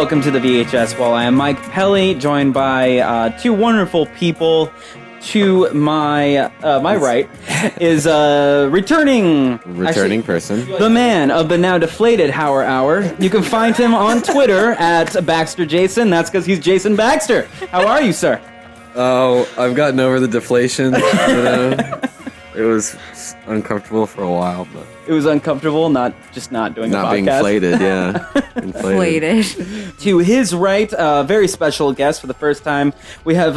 welcome to the VHS Wall. I am Mike Pelly, joined by two wonderful people. To my right is returning person, the man of the now deflated Hauer Hour. You can find him on Twitter at Baxter Jason. That's because he's Jason Baxter. How are you, sir? Oh, I've gotten over the deflation. It was uncomfortable for a while, but it was uncomfortable, not doing a podcast. Not being inflated, yeah. Inflated. To his right, a very special guest for the first time. We have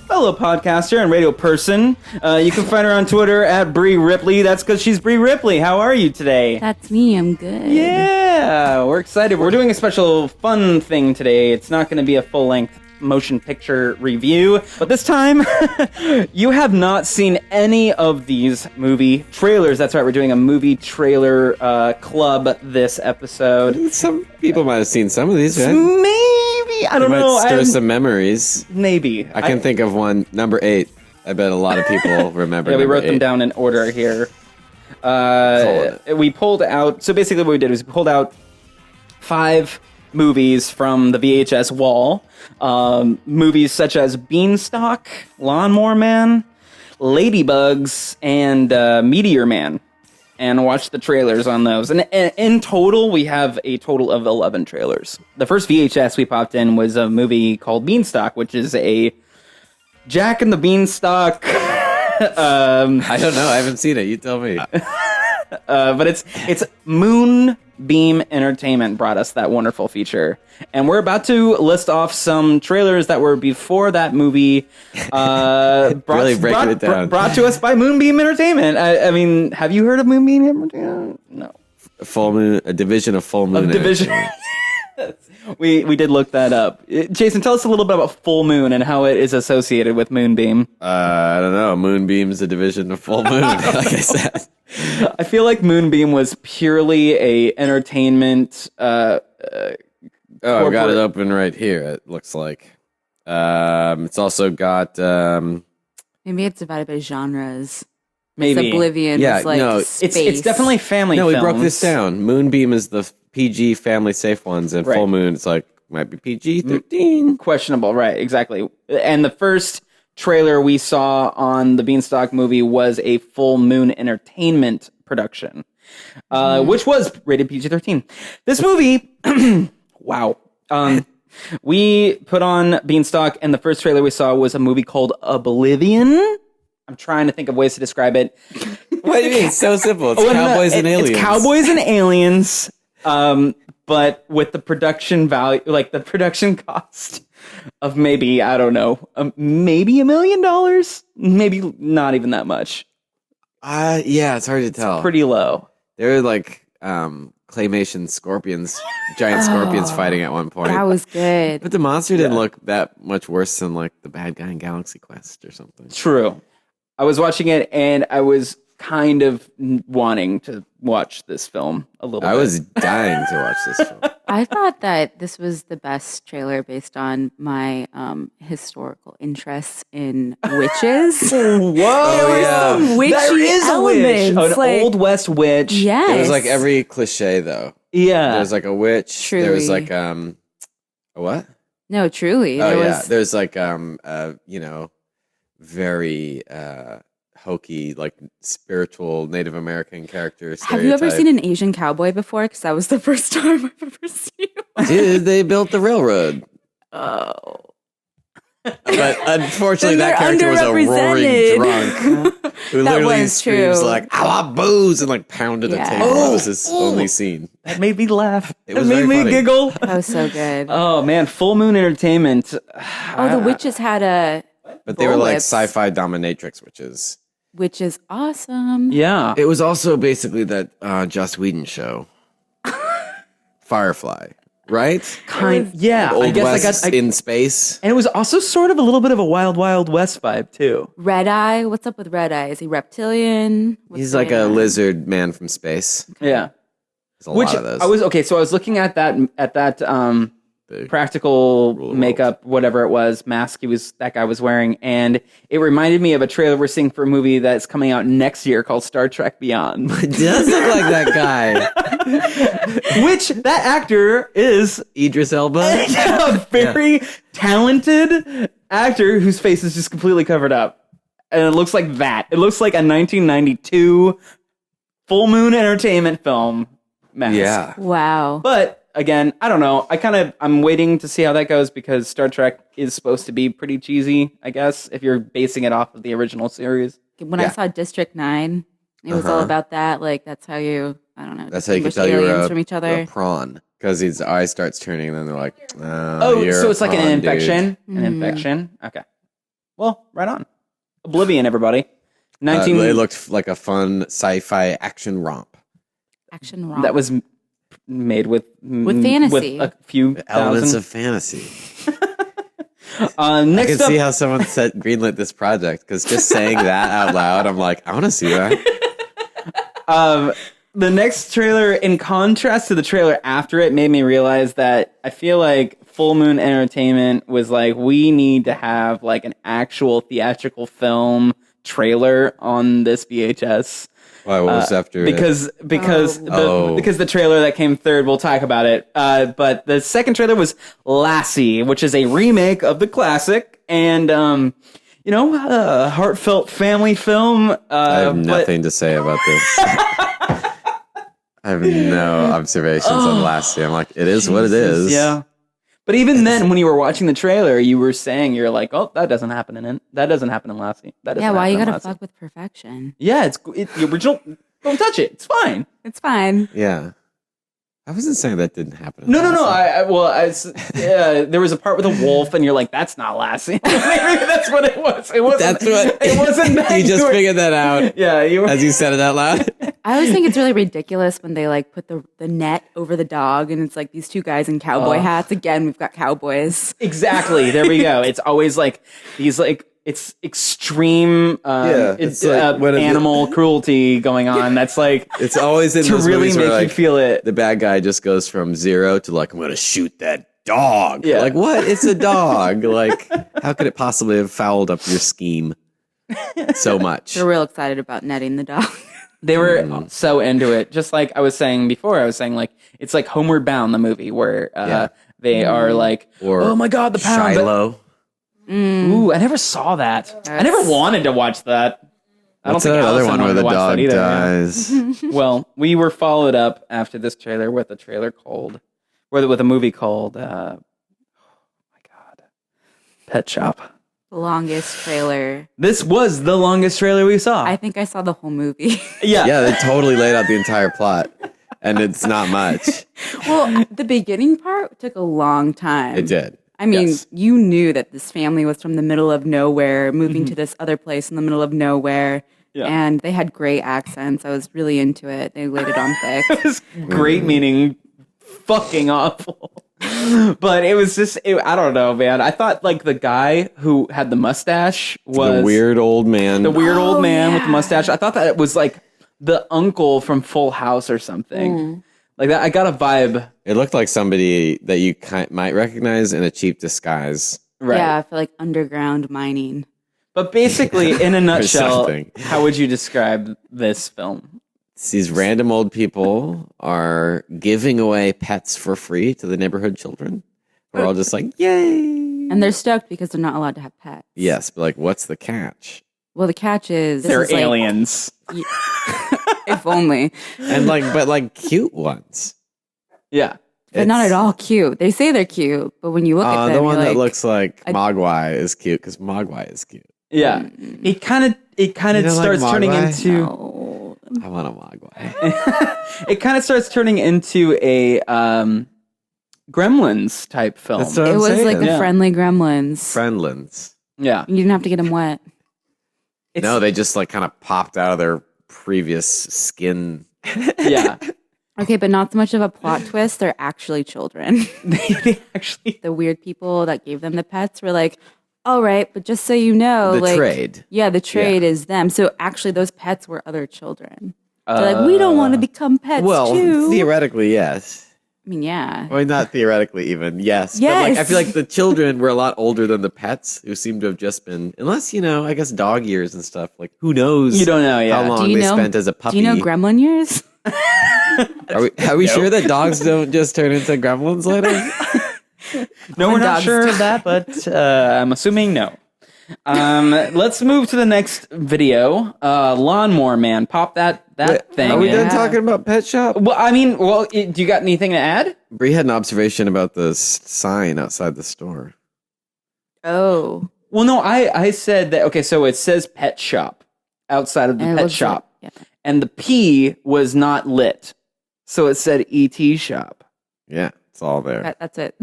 fellow podcaster and radio person. You can find her on Twitter at Bree Ripley. That's because she's Bree Ripley. How are you today? That's me. I'm good. Yeah, we're excited. We're doing a special fun thing today. It's not going to be a full-length motion picture review, but this time you have not seen any of these movie trailers. That's right, we're doing a movie trailer club this episode. Some people might have seen some of these, right? Maybe, I don't know. Might stir some memories. Maybe. I can think of one, number 8. I bet a lot of people remember. Yeah, we wrote 8. them down in order here. We pulled out, so basically what we did was we pulled out 5 movies from the VHS wall. Movies such as Beanstalk, Lawnmower Man, Ladybugs, and Meteor Man. And watch the trailers on those. And in total, we have a total of 11 trailers. The first VHS we popped in was a movie called Beanstalk, which is a Jack and the Beanstalk. I don't know. I haven't seen it. You tell me. But it's Moonbeam Entertainment brought us that wonderful feature. And we're about to list off some trailers that were before that movie. Brought to us by Moonbeam Entertainment. I mean, have you heard of Moonbeam Entertainment? No. Full Moon, a division of Full Moon. We did look that up. Jason, tell us a little bit about Full Moon and how it is associated with Moonbeam. I don't know. Moonbeam's a division of Full Moon, like I said. I feel like Moonbeam was purely a entertainment. I've got it open right here. It looks like it's also got. Maybe it's divided by genres. Maybe Oblivion. Yeah, was like no, space. It's definitely family. No, we films. broke this down. Moonbeam is the PG family safe ones, and Right. Full Moon it's like might be PG-13. Questionable, right? Exactly. And the first trailer we saw on the Beanstalk movie was a Full Moon Entertainment production, which was rated PG-13. This movie, wow. We put on Beanstalk, and the first trailer we saw was a movie called Oblivion. I'm trying to think of ways to describe it. What do you mean? It's so simple. It's cowboys and aliens. It's cowboys and aliens, but with the production value, like the production cost of maybe, I don't know, maybe $1 million, maybe not even that much. Yeah, it's hard to tell. Pretty low. They're like claymation scorpions, giant scorpions fighting at one point. That was good. But the monster didn't look that much worse than like the bad guy in Galaxy Quest or something. True. I was watching it and I was kind of wanting to watch this film a little bit. I was dying to watch this film. I thought that this was the best trailer based on my historical interests in witches. Whoa! Some witchy There is a witch, elements, an Old West witch. Yes. It was like every cliche though. Yeah. There's like a witch. Truly. There was like a what? No, truly. Oh there yeah. was, There's like very hokey, like spiritual Native American character stereotype. Have you ever seen an Asian cowboy before? Because that was the first time I've ever seen one. Dude, they built the railroad. Oh. But unfortunately, Then that character was a roaring underrepresented. drunk who That literally was screams true. like, "I want booze," and like pounded a Yeah. table. That was his only scene. That made me laugh. It was made very me funny. giggle. That was so good. Oh man, Full Moon Entertainment. Oh, the witches had a But they were like bullets, sci-fi dominatrix witches. which is awesome. Yeah. It was also basically that Joss Whedon show, Firefly, right? Yeah. Old I guess West in space. and it was also sort of a little bit of a Wild Wild West vibe too. Red Eye. What's up with Red Eye? Is he reptilian? What's He's like going a on? lizard man from space. Yeah. There's a lot of those. I was looking at that the practical Rule of makeup, whatever it was, mask that guy was wearing, and it reminded me of a trailer we're seeing for a movie that's coming out next year called Star Trek Beyond. It does look like that guy. Which that actor is Idris Elba. a very talented actor whose face is just completely covered up. And it looks like that. It looks like a 1992 Full Moon Entertainment film mask. Yeah. Wow. But again, I don't know. I'm waiting to see how that goes because Star Trek is supposed to be pretty cheesy, I guess, if you're basing it off of the original series. When I saw District 9, it was all about that. Like, that's how you, I don't know, That's how you can distinguish tell you're aliens from each other. a prawn. Because his eye starts turning and then they're like, So it's like an infection? An infection? Okay. Well, right on. Oblivion, everybody. It looked like a fun sci-fi action romp. Action romp. That was made with fantasy. With a few Elements thousand. of fantasy. Next I can up, see how someone said greenlit this project because just saying that out loud, I'm like, I want to see that. the next trailer, in contrast to the trailer after it, made me realize that I feel like Full Moon Entertainment was like, we need to have like an actual theatrical film trailer on this VHS. Why? What was after because it? because the trailer that came third, we'll talk about it. But the second trailer was Lassie, which is a remake of the classic, and heartfelt family film. I have nothing to say about this. I have no observations on Lassie. I'm like, it is what it is. Yeah. But even then, when you were watching the trailer, you were saying, you're like, oh, that doesn't happen in Lassie. Why you gotta fuck with perfection? Yeah, it's the original. Don't touch it. It's fine. It's fine. Yeah. I wasn't saying that didn't happen. No. There was a part with a wolf, and you're like, that's not Lassie. Maybe that's what it was. It wasn't. It wasn't. That You just figured that out. Yeah, as you said it out loud. I always think it's really ridiculous when they like put the net over the dog and it's like these two guys in cowboy hats. Again, we've got cowboys. Exactly. There we go. It's always like these like it's extreme animal cruelty going on. That's like it's always in to those really movies make where, you like, feel it. The bad guy just goes from 0 to like, I'm gonna shoot that dog. Yeah. Like, what? It's a dog. Like, how could it possibly have fouled up your scheme so much? They're real excited about netting the dog. They were so into it. Just like I was saying before, I was saying like it's like Homeward Bound, the movie where they are like, or oh my god, the pound. Shiloh. Ooh, I never saw that. I never wanted to watch that. I don't What's think that other Allison one where wanted the to watch dog that either. dies? Well, we were followed up after this trailer with a trailer called, with a movie called, oh my god, Pet Shop. The longest trailer. This was the longest trailer we saw. I think I saw the whole movie. Yeah, They totally laid out the entire plot, and it's not much. Well, the beginning part took a long time. It did. I mean, Yes. you knew that this family was from the middle of nowhere, moving to this other place in the middle of nowhere. Yeah. And they had great accents. I was really into it. They laid it on thick. It was great, meaning fucking awful. But it was just, I don't know, man. I thought like the guy who had the mustache was The weird old man. the weird old man with the yeah. mustache. I thought that it was like the uncle from Full House or something. Like that. I got a vibe. It looked like somebody that you might recognize in a cheap disguise. Right. Yeah, for like underground mining. But basically, in a nutshell, something. how would you describe this film? These random old people are giving away pets for free to the neighborhood children. We're all just like, yay. And they're stoked because they're not allowed to have pets. Yes, but like, what's the catch? Well, the catch is... this They're is like- aliens. if only. And like, but like cute ones. Yeah. But not at all cute. They say they're cute, but when you look at them, The one you're that like, looks like Mogwai is cute because Mogwai is cute. Yeah. It kind of You don't starts like turning Mogwai? into... no. I want a Mogwai. It kind of starts turning into a Gremlins type film. That's what It I'm was saying. like the Yeah. friendly gremlins. Friendlins. Yeah. You didn't have to get them wet. No, they just like kind of popped out of their previous skin. Yeah. Okay, but not so much of a plot twist. They're actually children. They actually... The weird people that gave them the pets were like, all right, but just so you know, The like, trade. Yeah, the trade is them. So actually, those pets were other children. They're like, we don't want to become pets Well, too. theoretically, yes. I mean, yeah. Well, not theoretically even, yes. But like, I feel like the children were a lot older than the pets who seem to have just been, unless, I guess dog years and stuff. Like, who knows You don't know, yeah. how long they spent as a puppy. Do you know gremlin years? Are we sure that dogs don't just turn into gremlins later? No, we're not sure of that, but I'm assuming no. Let's move to the next video. Lawnmower Man. Pop that thing. Are we done talking about Pet Shop? Well, I mean, do you got anything to add? Bree had an observation about the sign outside the store. Oh. Well, no, I said that, okay, so it says Pet Shop outside of the Pet Shop. And the P was not lit. So it said ET Shop. Yeah, it's all there. That's it.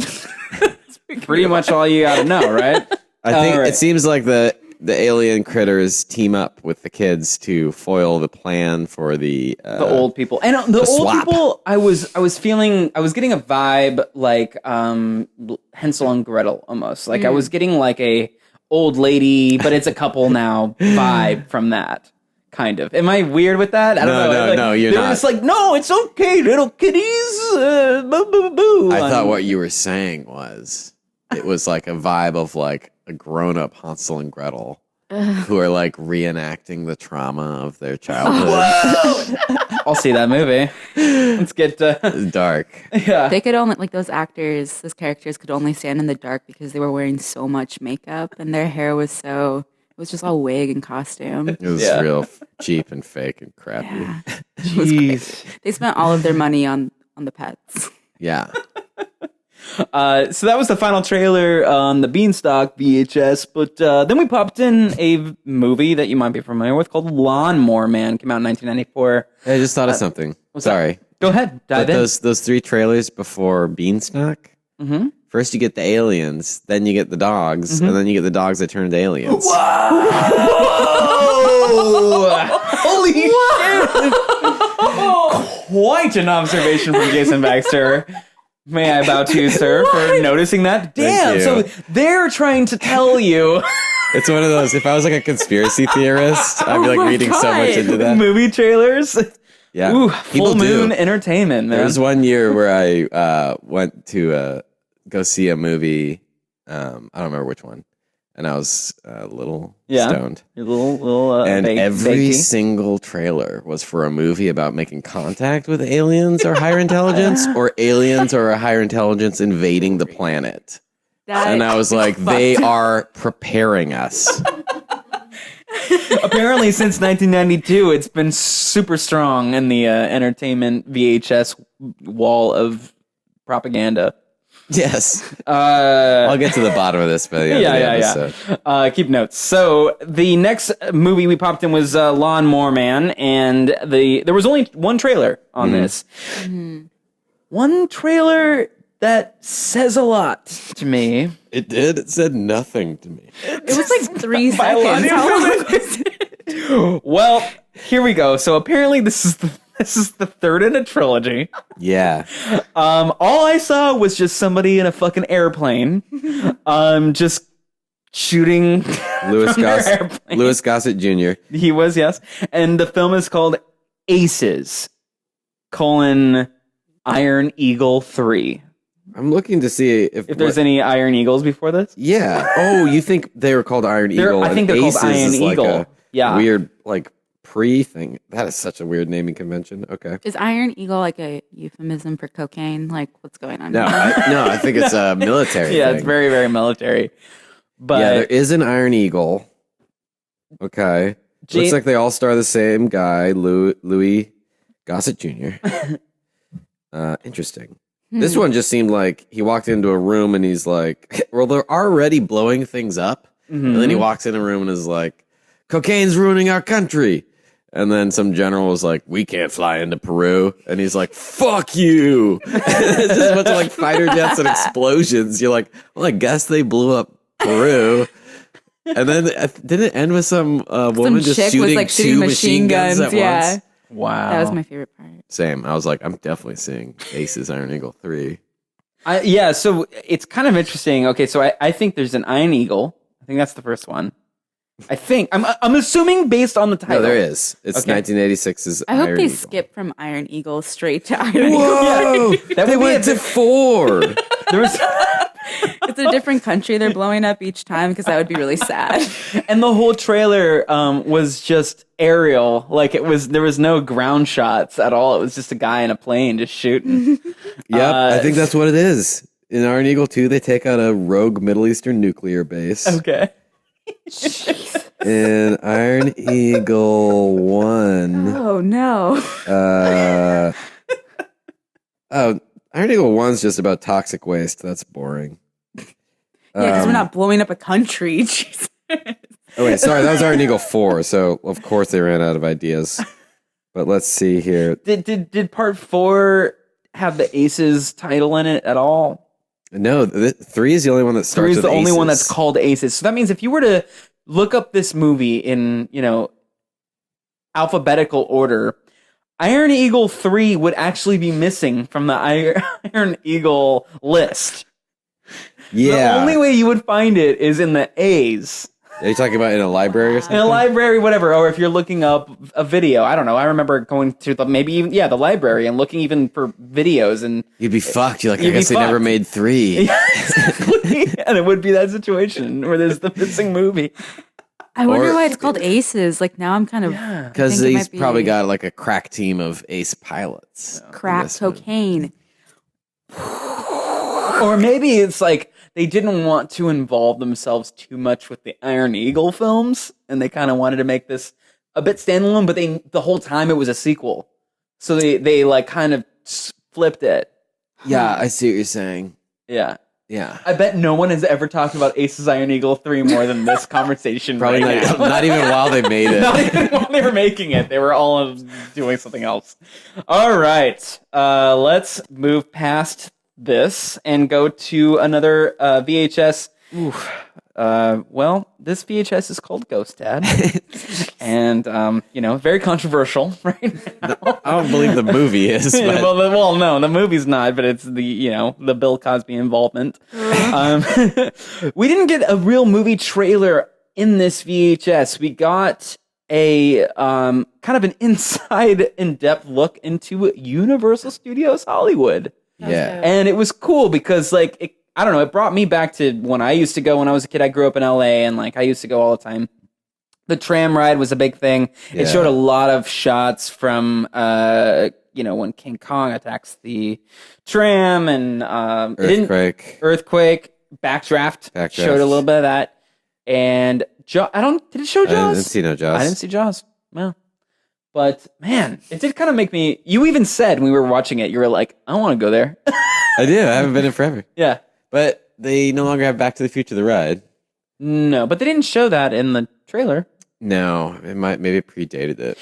Pretty much all you got to know, right? I think it seems like the alien critters team up with the kids to foil the plan for the old people. And the old swap. people, I was getting a vibe like Hansel and Gretel almost. Like I was getting like a old lady, but it's a couple now vibe from that. Kind of. Am I weird with that? I don't know. No, you're not. They're just like, no, it's okay, little kitties. Boo, boo, boo. I thought what you were saying was it was like a vibe of like a grown-up Hansel and Gretel who are like reenacting the trauma of their childhood. I'll see that movie. Let's get It's dark. yeah. They could only, like, those characters could only stand in the dark because they were wearing so much makeup and their hair was it was just all wig and costume. It was real cheap and fake and crappy. Yeah. Jeez. They spent all of their money on the pets. Yeah. So that was the final trailer on the Beanstalk VHS, but then we popped in a movie that you might be familiar with called Lawnmower Man. Came out in 1994. I just thought of something. Sorry. Go ahead, dive in. Those three trailers before Beanstalk. Mm-hmm. First you get the aliens, then you get the dogs, and then you get the dogs that turn into aliens. Whoa! Holy shit! Quite an observation from Jason Baxter. May I bow to you, sir, for noticing that? Damn! So they're trying to tell you. It's one of those, if I was like a conspiracy theorist, I'd be like reading so much into that. Movie trailers? Yeah. Ooh, full moon entertainment, man. There was one year where I went to go see a movie. I don't remember which one. And I was a little stoned. You're a little and every single trailer was for a movie about making contact with aliens or higher intelligence, or aliens or a higher intelligence invading the planet. And I was like, they are preparing us. Apparently, since 1992, it's been super strong in the entertainment VHS wall of propaganda. Yes. I'll get to the bottom of this by the end of the episode. Keep notes. So the next movie we popped in was Lawnmower Man, and there was only one trailer on this. Mm-hmm. One trailer that says a lot to me. It did. It said nothing to me. It was like 3 seconds. How long was it? Well, here we go. So apparently this is the third in a trilogy. Yeah. All I saw was just somebody in a fucking airplane, just shooting Louis Gossett Jr. He was, yes. And the film is called Aces, Iron Eagle 3. I'm looking to see if there's any Iron Eagles before this. Yeah. Oh, you think they were called Iron Eagle? I think they're called Iron Eagle. Like weird, like pre-thing. That is such a weird naming convention. Okay. Is Iron Eagle like a euphemism for cocaine? Like, what's going on? No, I think it's a military thing. It's very, very military. But yeah, there is an Iron Eagle. Okay. Looks like they all star the same guy, Louis Gossett Jr. Interesting. This one just seemed like he walked into a room and he's like, well, they're already blowing things up. Mm-hmm. And then he walks in a room and is like, cocaine's ruining our country. And then some general was like, we can't fly into Peru. And he's like, fuck you. It's just a bunch of like fighter jets and explosions. You're like, well, I guess they blew up Peru. And then didn't it end with some woman just shooting two machine guns at once? Wow. That was my favorite part. Same. I was like, I'm definitely seeing Aces Iron Eagle 3. Yeah, so it's kind of interesting. Okay, so I think there's an Iron Eagle. I think that's the first one. I think I'm assuming based on the title. No, there is. It's Okay. 1986's I hope Iron they Eagle. skip from Iron Eagle straight to Iron Eagle. Whoa! That They would be went to 4. There was, It's a different country they're blowing up each time because that would be really sad. and the whole trailer was just aerial. Like there was no ground shots at all. It was just a guy in a plane just shooting. Yep, I think that's what it is. In Iron Eagle 2, they take out a rogue Middle Eastern nuclear base. Okay. In Iron Eagle 1, Oh no. Iron Eagle 1's just about toxic waste. That's boring. Yeah, because we're not blowing up a country. Jesus. Oh, wait, sorry, that was Iron Eagle 4, so of course they ran out of ideas. But let's see here. Did part 4 have the Aces title in it at all? No, 3 is the only one that starts 3 is with the only one aces. that's called Aces. So that means if you were to look up this movie in, alphabetical order, Iron Eagle 3 would actually be missing from the Iron Eagle list. Yeah. The only way you would find it is in the A's. Are you talking about in a library or something? In a library, whatever, or if you're looking up a video. I don't know. I remember going to the library and looking even for videos, and You'd be fucked. You're like, I You'd be guess they never fucked. made 3. exactly, and it would be that situation where there's the missing movie. I wonder Or- why it's called Aces. Like now I'm kind of Because think it he's might be probably got like a crack team of ace pilots. in crack this one. cocaine. Or maybe it's like they didn't want to involve themselves too much with the Iron Eagle films, and they kind of wanted to make this a bit standalone. But the whole time it was a sequel, so they like kind of flipped it. Yeah, I see what you're saying. Yeah. Yeah. I bet no one has ever talked about Ace's Iron Eagle 3 more than this conversation. Probably right not, now. not even while they made it. Not even while they were making it. They were all doing something else. All right. Let's move past this and go to another VHS. Well, this VHS is called Ghost Dad. And, very controversial right now. I don't believe the movie is. But well, no, the movie's not, but it's the Bill Cosby involvement. We didn't get a real movie trailer in this VHS. We got a kind of an inside, in-depth look into Universal Studios Hollywood. yeah. And it was cool because, I don't know, it brought me back to when I used to go when I was a kid. I grew up in LA, and I used to go all the time. The tram ride was a big thing. Yeah. It showed a lot of shots from, when King Kong attacks the tram, and Earthquake, Backdraft showed a little bit of that. And did it show Jaws? I didn't see no Jaws. I didn't see Jaws. No. But man, it did kind of make me. You even said when we were watching it, you were like, "I want to go there." I do. I haven't been in forever. Yeah. But they no longer have Back to the Future the ride. No, but they didn't show that in the trailer. No, maybe it predated it.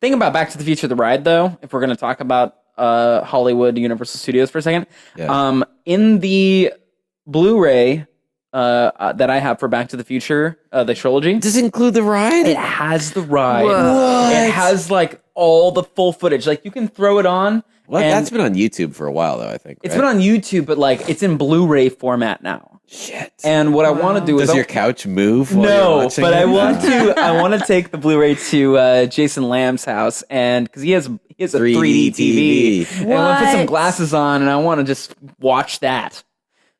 Thing about Back to the Future the ride, though, if we're going to talk about Hollywood Universal Studios for a second, Yeah. In the Blu-ray that I have for Back to the Future, the trilogy, Does it include the ride? it has the ride. Whoa. It has all the full footage. You can throw it on. Well, and that's been on YouTube for a while, though, I think. it's been on YouTube, but it's in Blu-ray format now. Shit. And what I want to do is Does your couch move while you're no, watching but it? I want to take the Blu-ray to Jason Lamb's house, and because he has a 3D TV, and I want to put some What? glasses on, and I want to just watch that.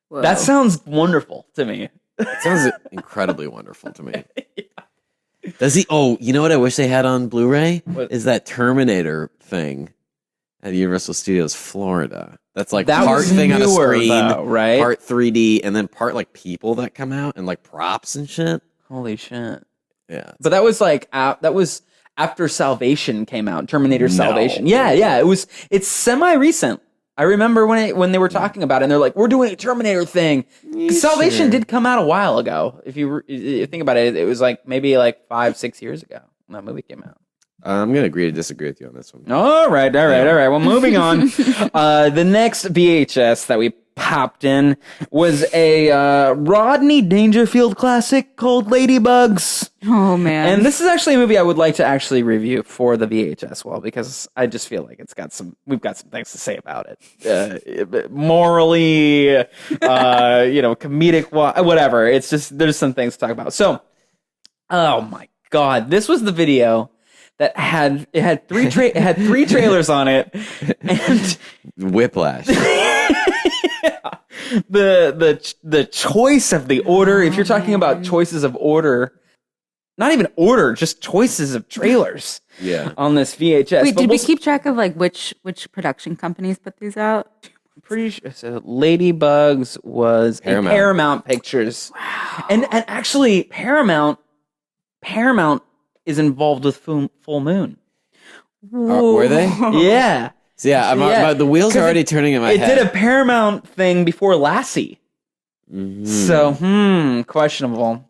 Whoa. That sounds wonderful to me. It sounds incredibly wonderful to me. Does he? Oh, you know what I wish they had on Blu-ray? What? Is that Terminator thing at Universal Studios Florida? That's That part was thing on a newer, screen, though, right? part 3D, and then part people that come out and props and shit. Holy shit! Yeah. But that was that was after Salvation came out. Terminator No. Salvation. Yeah. It's semi-recent. I remember when they were talking about it, and they're like, "We're doing a Terminator thing." 'Cause Salvation Sure. did come out a while ago. If you think about it, it was maybe 5-6 years ago when that movie came out. I'm gonna agree to disagree with you on this one. All right. Well, moving on. The next VHS that we popped in was a Rodney Dangerfield classic called Ladybugs. Oh man. And this is actually a movie I would like to actually review for the VHS wall because I just feel like we've got some things to say about it. Morally, comedic, whatever. It's just, there's some things to talk about. So, Oh my God. This was the video that had three trailers on it, and Whiplash. the choice of the order. If you're talking about choices of order, not even order, just choices of trailers. Yeah. On this VHS. Wait, did we keep track of like which production companies put these out? I'm pretty sure. So Ladybugs was Paramount Pictures, and actually Paramount is involved with Full Moon. Were they? Yeah. So the wheels are already turning in my head. It did a Paramount thing before Lassie. Mm-hmm. So, questionable.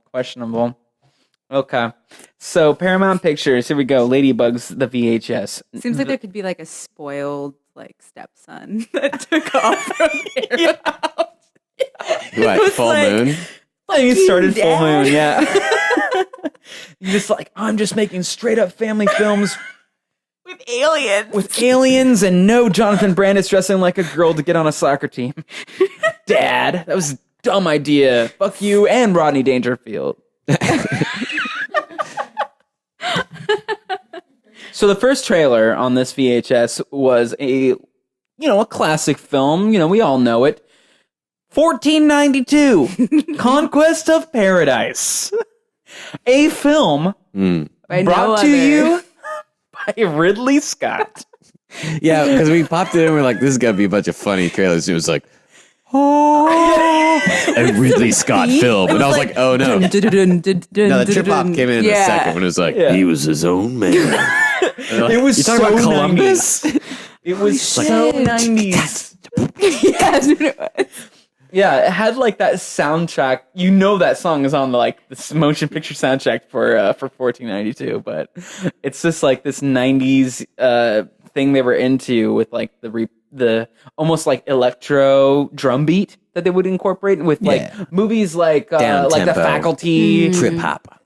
Okay. So Paramount Pictures, here we go. Ladybugs, the VHS. Seems like there could be like a spoiled like stepson that took off from Paramount. What, Full Moon? He started Full Moon, yeah. He's just like, I'm just making straight up family films with aliens and no Jonathan Brandis dressing like a girl to get on a soccer team. Dad, that was a dumb idea. Fuck you and Rodney Dangerfield. So the first trailer on this VHS was a classic film. We all know it. 1492, Conquest of Paradise. A film brought to you by Ridley Scott. Yeah, because we popped it in and we're like, this is going to be a bunch of funny trailers. And it was like, a Ridley Scott film. And I was like, oh no. No, the trip hop came in a second when it was like, he was his own man. It was so about Columbus. It was so 90s. Yeah, it had like that soundtrack. That song is on the motion picture soundtrack for 1492, but it's just like this 90s thing they were into with like the almost like electro drum beat that they would incorporate with movies like The Faculty, trip hop.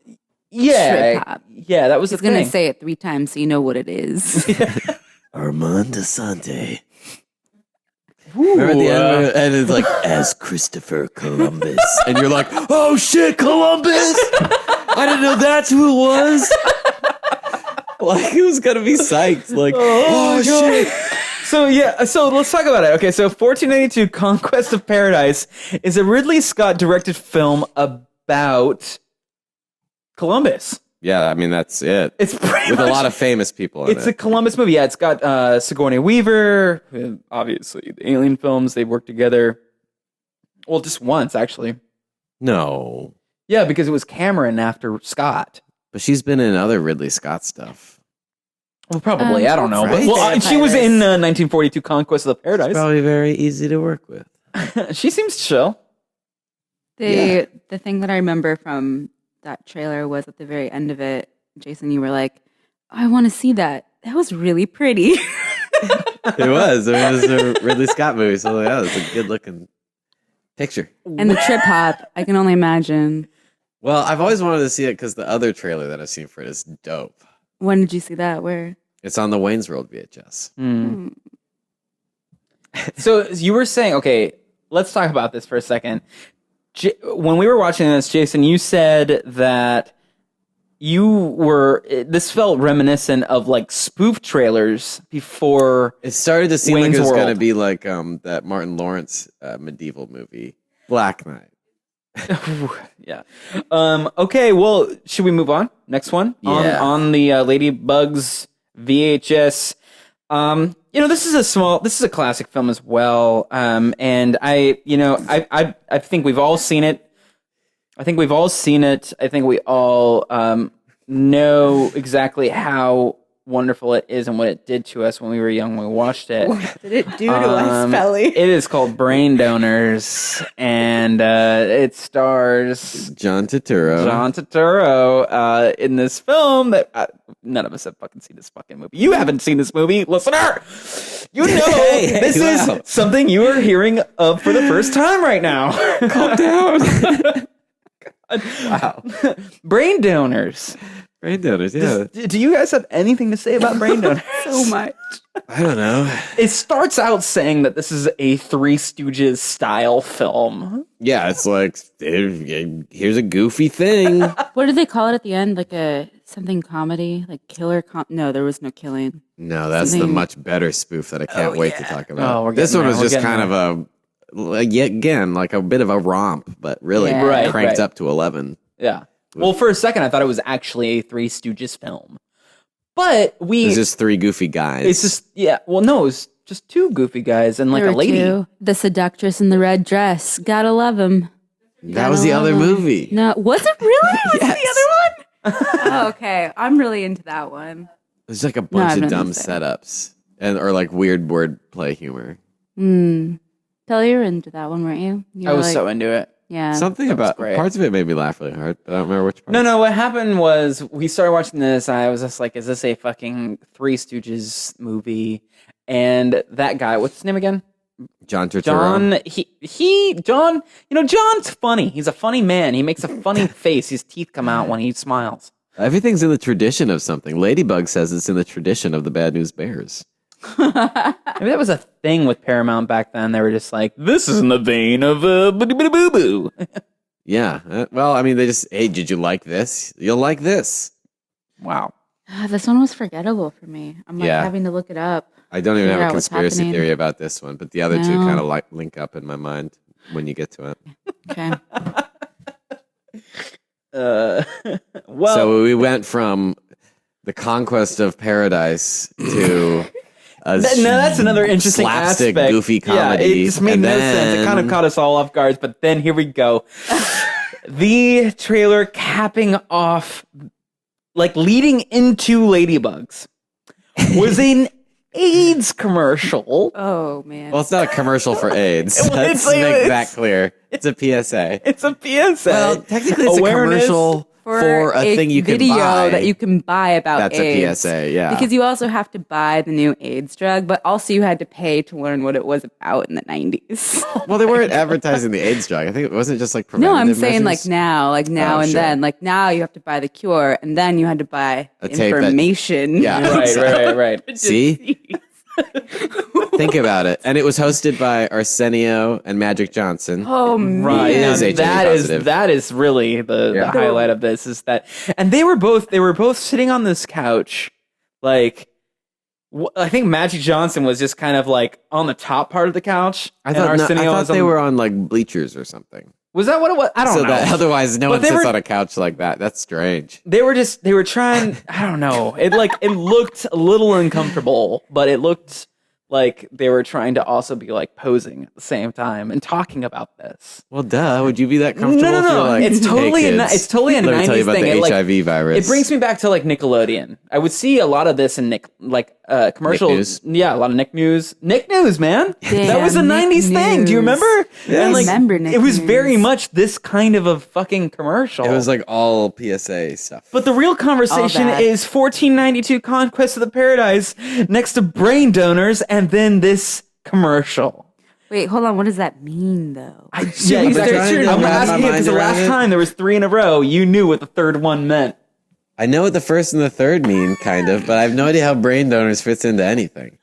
Yeah, Trip hop. Yeah, that was the He's gonna thing. say it 3 times so you know what it is. Armand Asante. Remember at the end, and it's like, as Christopher Columbus. And you're like, oh shit, Columbus! I didn't know that's who it was. Like, he was gonna be psyched. Like, oh shit. So let's talk about it. Okay, so 1492 Conquest of Paradise is a Ridley Scott directed film about Columbus. Yeah, I mean, that's it. It's pretty with much, a lot of famous people in it. It's a Columbus movie. Yeah, it's got Sigourney Weaver. Obviously, the Alien films, they worked together. Well, just once, actually. No. Yeah, because it was Cameron after Scott. But she's been in other Ridley Scott stuff. Well, probably. I don't know. Right? Well, she was in 1942 Conquest of Paradise. She's probably very easy to work with. She seems chill. The thing that I remember from that trailer was at the very end of it, Jason, you were like, I want to see that. That was really pretty. It was. It was a Ridley Scott movie. So, yeah, it was a good looking picture. And the trip hop, I can only imagine. Well, I've always wanted to see it because the other trailer that I've seen for it is dope. When did you see that? Where? It's on the Wayne's World VHS. So you were saying, okay, let's talk about this for a second. When we were watching this, Jason, you said that this felt reminiscent of like spoof trailers before. It started to seem Wayne's like it was World. going to be like that Martin Lawrence medieval movie, Black Knight. Yeah. Okay. Well, should we move on? Next one on the Ladybugs VHS. This is a classic film as well. And I think we've all seen it. I think we all know exactly how wonderful it is and what it did to us when we were young when we watched it. What did it do to us, Pelly? It is called Brain Donors, and it stars John Turturro in this film that none of us have fucking seen this fucking movie. You haven't seen this movie, listener. You know this is something you are hearing of for the first time right now. Calm down. Wow. Brain Donors. Brain donors, yeah. Do you guys have anything to say about brain donors? So much. I don't know. It starts out saying that this is a Three Stooges style film. Yeah, it's like, here's a goofy thing. What did they call it at the end? Like a something comedy? Like no, there was no killing. No, that's the Something- much better spoof that I can't wait to talk about. Oh, we're this getting one was there, just we're kind getting of yet again, like a bit of a romp, but really Yeah. Right, cranked right. up to 11. Yeah. Well, for a second, I thought it was actually a Three Stooges film. But It's just three goofy guys. It's just, yeah. Well, no, it's just two goofy guys and like There a were lady. two. The seductress in the red dress. Gotta love him. that was the other movie. No, was it really? Was Yes. it the other one? Oh, okay. I'm really into that one. There's like a I've bunch of never dumb seen setups or like weird wordplay humor. Pelly, you were into that one, weren't you? You I were was like- so into it. Yeah. Something that was about great. parts of it made me laugh really hard, but I don't remember which part. No. What happened was we started watching this. I was just like, is this a fucking Three Stooges movie? And that guy, what's his name again? John Turturro. John, John's funny. He's a funny man. He makes a funny face. His teeth come out when he smiles. Everything's in the tradition of something. Ladybug says it's in the tradition of the Bad News Bears. Maybe that was a thing with Paramount back then. They were just like, this is in the vein of boo boo. Yeah. Well, I mean, they just, hey, did you like this? You'll like this. Wow. This one was forgettable for me. I'm like Yeah. having to look it up. I don't even Figure have a out what's conspiracy happening. theory about this one, but the other two No. kind of like link up in my mind when you get to it. Okay. Well, So we went from the Conquest of Paradise to a that's another interesting slapstick, aspect. goofy Yeah, comedy. it just made And no sense. It kind of then- caught us all off guard. But then here we go. The trailer capping off, like leading into Ladybugs, was an AIDS commercial. Oh, man. Well, it's not a commercial for AIDS. Well, Let's it's- make it's- that clear. It's a PSA. It's a PSA. Well, technically, it's Awareness a commercial for a thing you can video buy. that you can buy about That's AIDS. a PSA, yeah. Because you also have to buy the new AIDS drug, but also you had to pay to learn what it was about in the 90s. Well, they weren't advertising the AIDS drug. I think it wasn't just like No, preventative I'm saying measures. like now Oh, and sure. then. Like now you have to buy the cure, and then you had to buy A tape that- information. Yeah. right. See? Think about it. And it was hosted by Arsenio and Magic Johnson. Oh, Right. He man. is HIV positive. that is really the Yeah. highlight of this is that, and they were both sitting on this couch, like I think Magic Johnson was just kind of like on the top part of the couch. I thought was they on- were on like bleachers or something. Was that what it was? I don't So know. that otherwise no But one they sits were- on a couch like that. That's strange. They were trying. I don't know. It looked a little uncomfortable, but it looked like they were trying to also be like posing at the same time and talking about this. Well, duh. Would you be that comfortable? No. if you're like, It's totally hey, a kids, it's totally a let me tell you 90s about thing. the It, like, HIV virus. It brings me back to like Nickelodeon. I would see a lot of this in commercials. News. Yeah, a lot of Nick News. Nick News, man. Damn, that was a Nick 90s thing. Do you News. remember? Yeah, And, I remember Nick It was very News. much this kind of a fucking commercial. It was like all PSA stuff. But the real conversation that. is 1492 Conquest of the Paradise next to brain donors and then this commercial. Wait, hold on. What does that mean, though? Yeah, I'm exactly. trying to I'm wrap my asking it because mind the last around it. time there was 3 in a row, you knew what the third one meant. I know what the first and the third mean, kind of, but I have no idea how brain donors fits into anything.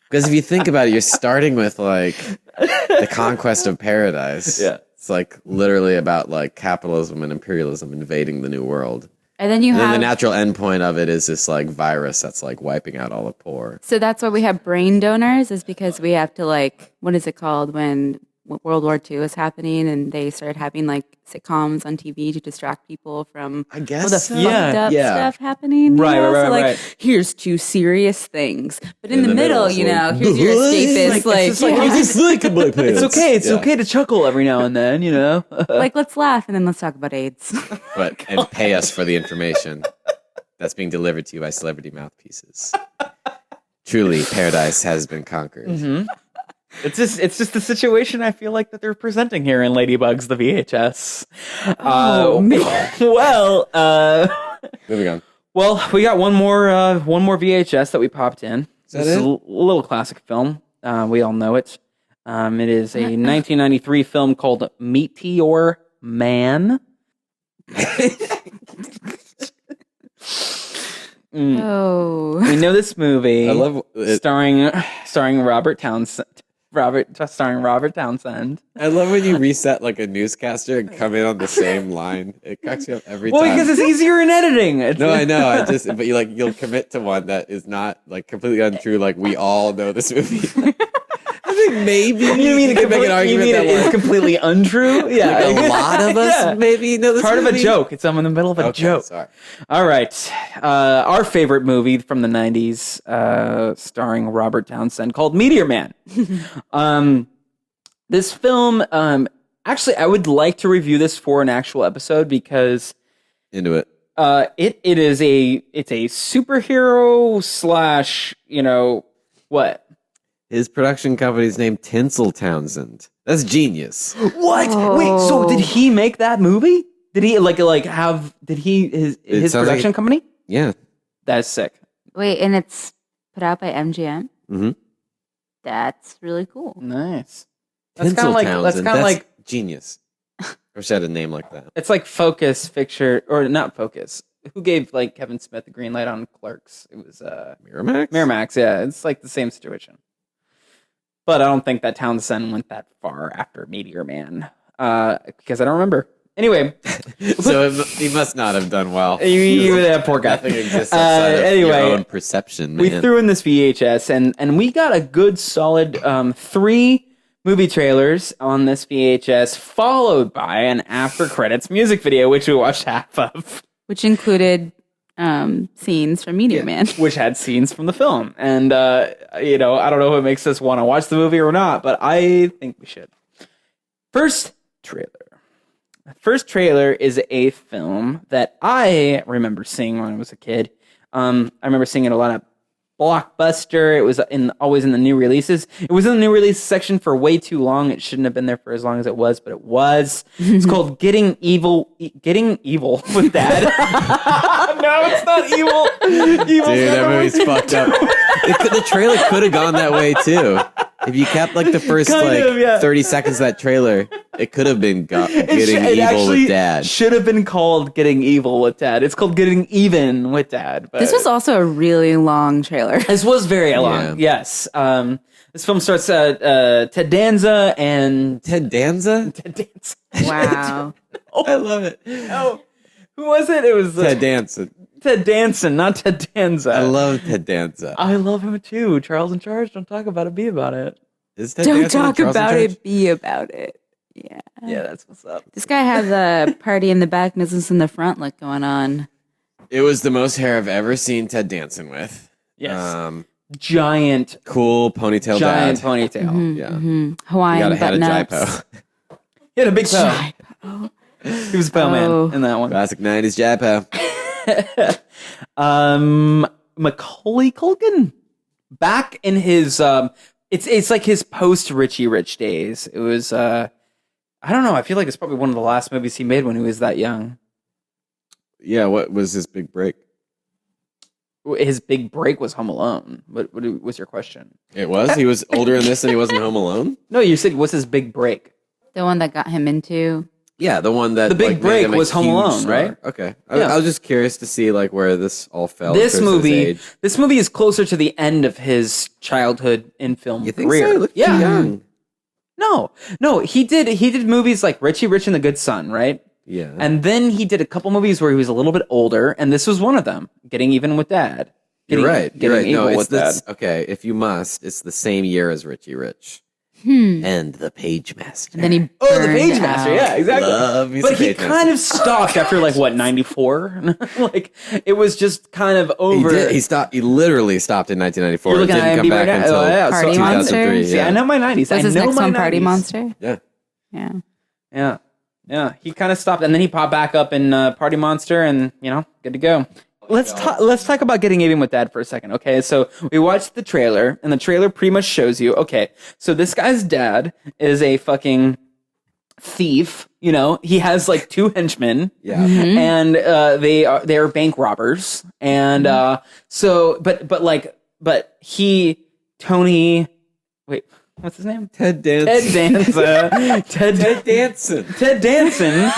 Because if you think about it, you're starting with like the conquest of paradise. Yeah. It's like literally about like capitalism and imperialism invading the new world. And then you And then have the natural endpoint of it is this like virus that's like wiping out all the poor. So that's why we have brain donors, is because we have to like, what is it called when World War II was happening and they started having like sitcoms on TV to distract people from I all guess the so. fucked up Yeah. stuff happening. you Right, know? right, So like, right. here's 2 serious things, but in In the the middle, middle, you it's know, like, here's your escapist. Like, it's just like, yeah. you just- It's It's okay. It's okay to chuckle every now and then, you know? Like, let's laugh and then let's talk about AIDS. And pay us for the information that's being delivered to you by celebrity mouthpieces. Truly, paradise has been conquered. Mm-hmm. It's just the situation I feel like that they're presenting here in Ladybugs, the VHS. Moving on. Well, we got one more VHS that we popped in. that This is it? a little classic film. We all know it. It is a 1993 film called Meteor Man. Oh. We know this movie. I love it. starring Robert Townsend. Starring Robert Townsend. I love when you reset like a newscaster and come in on the same line. It cracks me up every Well, time. because it's easier in editing. No, I know. But you'll commit to one that is not like completely untrue. Like we all know this movie. I think maybe You mean could make an argument that it is like, completely untrue? Yeah, like a lot of us maybe know this part movie. of a joke. It's I'm in the middle of a joke. Sorry. All right, our favorite movie from the '90s, starring Robert Townsend, called Meteor Man. This film, actually, I would like to review this for an actual episode because Into it. It's a superhero slash, what? His production company's named Tinsel Townsend. That's genius. What? Wait, so did he make that movie? Did he his production like, company? Yeah. That's sick. Wait, and it's put out by MGM? Mm-hmm. That's really cool. Nice. Tinsel That's kind of like genius. I wish I had a name like that. it's like Focus Picture, or not Focus. Who gave like Kevin Smith the green light on Clerks? It was Miramax? Miramax, yeah. It's like the same situation. But I don't think that Townsend went that far after Meteor Man. Because I don't remember. Anyway. So he must not have done well. That poor guy. Nothing exists outside of your own perception, man. We threw in this VHS and we got a good solid 3 movie trailers on this VHS, followed by an after credits music video, which we watched half of. Which included scenes from Meteor Man. Which had scenes from the film. And, I don't know if it makes us want to watch the movie or not, but I think we should. First trailer. The first trailer is a film that I remember seeing when I was a kid. I remember seeing it a lot of Blockbuster. It was always in the new releases. It was in the new release section for way too long. It shouldn't have been there for as long as it was, but it was. It's called Getting Evil with Dad. No, it's not evil. Dude, that movie's fucked up. The trailer could have gone that way too. If you kept like the first 30 seconds of that trailer, it could have been Getting Evil with Dad. Should have been called Getting Evil with Dad. It's called Getting Even with Dad. But This was also a really long trailer. This was very long. Yes. This film starts Ted Danza and Ted Danza? Ted Danza. Wow. I love it. Oh, who was it? It was Ted Danson. Ted Danson, not Ted Danza. I love Ted Danza. I love him too. Charles in Charge. Don't talk about it. Be about it. Is Ted Don't Danson talk Charles in about Charge? it, be about it. Yeah. Yeah, that's what's up. This guy has a party in the back, business in the front look going on. It was the most hair I've ever seen Ted Danson with. Yes. Giant Cool Giant dad. ponytail. Yeah. Mm-hmm. Hawaiian Had a button-ups. Jaipo. He had a big toe. He was Bellman in that one. Classic 90s Jaipo. Macaulay Culkin back in his it's like his post Richie Rich days. It was I don't know, I feel like it's probably one of the last movies he made when he was that young. Yeah, what was his big break? His big break was Home Alone. What was your question? It was? He was older in this and he wasn't Home Alone? No, you said what's his big break? The one that got him into... Yeah, the one that... The big made break him a was Home huge Alone, star. right? Okay. Yeah. I was just curious to see like where this all fell. This in terms of his movie age. is closer to the end of his childhood in film You think career. so? He looked too young. No, he did movies like Richie Rich and the Good Son, right? Yeah. And then he did a couple movies where he was a little bit older, and this was one of them, Getting Even with Dad. You're right. Getting No, Evil it's with Dad. okay. If you must, it's the same year as Richie Rich. And the Page Master. And then he Oh, the burned Page out. Master, yeah, exactly. Love me But some he Page kind Master. of stopped after like what 94. Like it was just kind of He over. did. He stopped. He literally stopped in 1994. You're It looking at didn't come IMDb back right now? until Oh, yeah, Party 2003. Monster? See, I know my 90s. Was I his know next my one Party 90s. Monster? Yeah. Yeah. He kind of stopped, and then he popped back up in Party Monster, and good to go. Let's talk about Getting Even with Dad for a second, okay? So we watched the trailer, and the trailer pretty much shows you, okay, so this guy's dad is a fucking thief. He has like 2 henchmen, Yeah. and they are bank robbers, and Tony, wait. What's his name? Ted Danson. Ted Danza. Ted Danson. Ted Danson.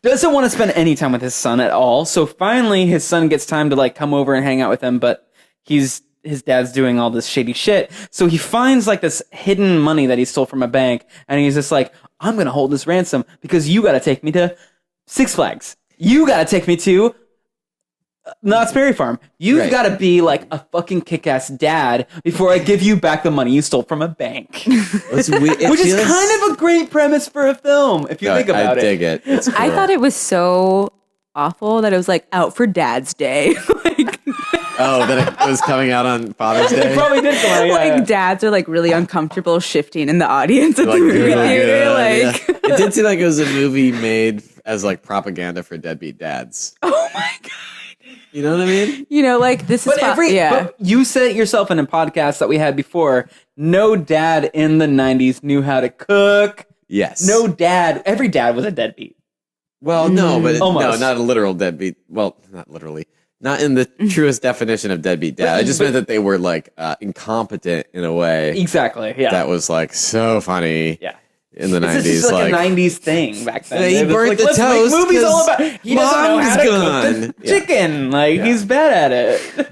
doesn't want to spend any time with his son at all. So finally, his son gets time to like come over and hang out with him, but his dad's doing all this shady shit. So he finds like this hidden money that he stole from a bank, and he's just like, I'm gonna hold this ransom because you gotta take me to Six Flags. You gotta take me to Knott's Berry Farm. You've got to be like a fucking kick-ass dad before I give you back the money you stole from a bank. Which is kind of a great premise for a film, if you think about it. I dig it. It's cool. I thought it was so awful that it was like out for Dad's Day. Like, that it was coming out on Father's Day? It probably did come out, yeah. Like dads are like really uncomfortable shifting in the audience at the movie theater. Like, it did seem like it was a movie made as like propaganda for deadbeat dads. Oh my God. You know what I mean? You know, like this is but you said it yourself in a podcast that we had before. No dad in the 90s knew how to cook. Yes. No dad. Every dad was a deadbeat. Well, no, but Almost. no, not a literal deadbeat. Well, not literally. Not in the truest definition of deadbeat dad. I just meant that they were like incompetent in a way. Exactly. Yeah. That was like so funny. Yeah. In the 90s, this is like a 90s thing back then. He burnt like, the toast. Movies all about. He doesn't know how to gone. cook the chicken. Like he's bad at it.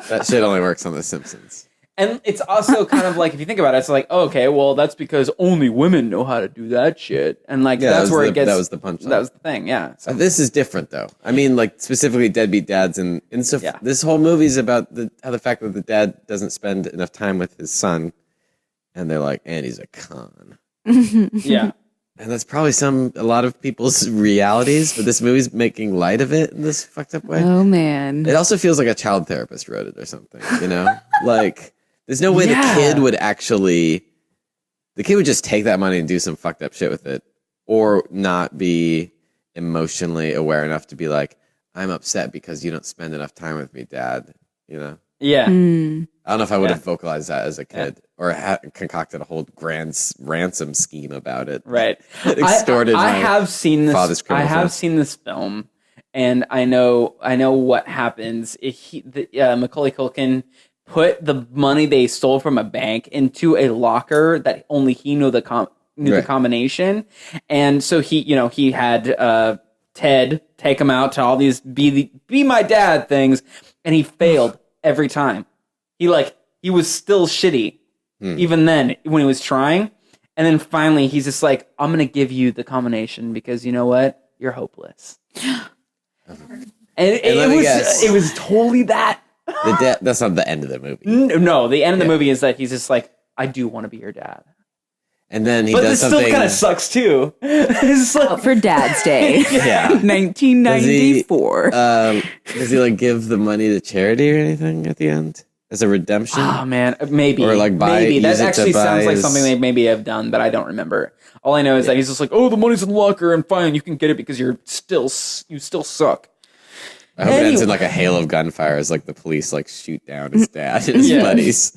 That shit only works on The Simpsons. And it's also kind of like, if you think about it, it's like, oh, okay, well, that's because only women know how to do that shit. And like, that's where it gets. That was the punchline. That was the thing, yeah. So. This is different, though. I mean, like, specifically deadbeat dads. And this whole movie is about how the fact that the dad doesn't spend enough time with his son. And they're like, and he's a con. Yeah. And that's probably a lot of people's realities, but this movie's making light of it in this fucked up way. Oh, man. It also feels like a child therapist wrote it or something, you know? Like, there's no way the kid would just take that money and do some fucked up shit with it, or not be emotionally aware enough to be like, I'm upset because you don't spend enough time with me, Dad, you know? Yeah. I don't know if I would have vocalized that as a kid or concocted a whole grand ransom scheme about it. Right. Extorted I have seen this. Father's criminal I have friend. seen this film, and I know what happens. Macaulay Culkin put the money they stole from a bank into a locker that only he knew the combination, and so he had Ted take him out to all these be my dad things, and he failed every time. He was still shitty even then when he was trying, and then finally he's just like, I'm gonna give you the combination because you know what, you're hopeless. And it was totally that. That's not the end of the movie. No, the end of the movie is that he's just like, I do want to be your dad. And then he but does something. But this still kind of sucks too. It's like, for Dad's Day. Yeah. 1994. Does he like give the money to charity or anything at the end as a redemption? Oh man, maybe. Or like maybe that actually sounds like his... something they maybe have done, but I don't remember. All I know is that he's just like, oh, the money's in the locker, and fine, you can get it because you still suck. I hope it ends in like a hail of gunfire as like the police like shoot down his dad and his buddies.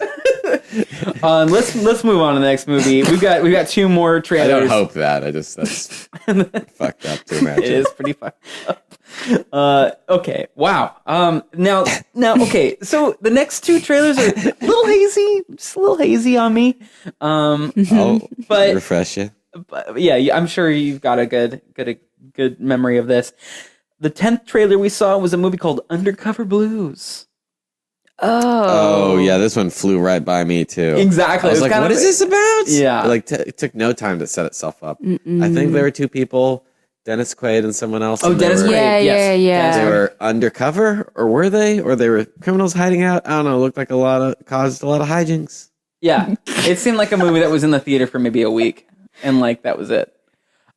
Let's move on to the next movie. We've got two more trailers. I don't hope that. that's fucked up to imagine. It is pretty fucked up. Okay. Wow. Now, okay. So the next two trailers are a little hazy on me. I'll refresh you. But yeah, I'm sure you've got a good memory of this. The 10th trailer we saw was a movie called Undercover Blues. Oh yeah, this one flew right by me too. Exactly. I was like, what is this about? Yeah. It took no time to set itself up. I think there were two people, Dennis Quaid and someone else. Oh, Dennis Quaid. Yeah. They were undercover, or were they? Or they were criminals hiding out? I don't know. It looked like caused a lot of hijinks. Yeah. It seemed like a movie that was in the theater for maybe a week, and like that was it.